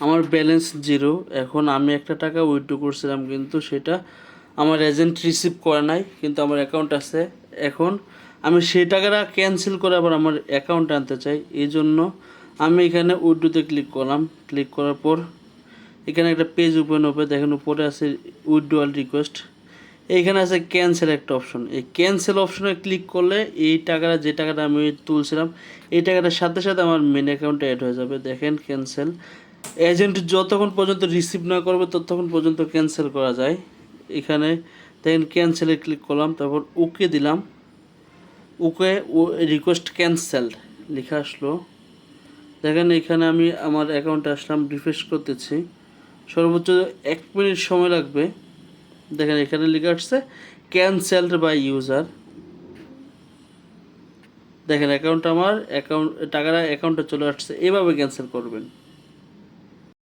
আমার balance zero. এখন আমি একটা টাকা উইথড্র করছিলাম, কিন্তু সেটা আমার এজেন্ট রিসিভ করে নাই, কিন্তু আমার অ্যাকাউন্ট আছে। এখন আমি সেই টাকাটা ক্যান্সেল করে আবার আমার অ্যাকাউন্টে আনতে চাই। এই জন্য আমি এখানে উইথড্রোতে ক্লিক করলাম। ক্লিক করার পর এখানে একটা পেজ ওপেন হবে, দেখেন উপরে আছে উইথড্রয়াল রিকোয়েস্ট, এইখানে আছে ক্যান্সেল একটা অপশন। এই ক্যান্সেল অপশনে ক্লিক করলে এই টাকাটা, যে টাকাটা আমি তুলছিলাম, এই টাকাটার সাথে সাথে আমার মেন অ্যাকাউন্টে অ্যাড হয়ে যাবে। দেখেন ক্যান্সেল, এজেন্ট যতক্ষণ পর্যন্ত রিসিভ না করবে ততক্ষণ পর্যন্ত ক্যান্সেল করা যায়। এখানে দেখেন ক্যান্সেলে ক্লিক করলাম, তারপর ওকে দিলাম। ওকে, ও রিকোয়েস্ট ক্যান্সেলড লেখা আসলো। দেখেন এখানে আমি আমার অ্যাকাউন্টে আসলাম, রিফ্রেশ করতেছি, সর্বোচ্চ 1 মিনিট সময় লাগবে। দেখেন এখানে লেখা আসছে ক্যান্সেলড বাই ইউজার। দেখেন আমার টাকাটা অ্যাকাউন্টে চলে আসছে। এভাবে ক্যান্সেল করবেন।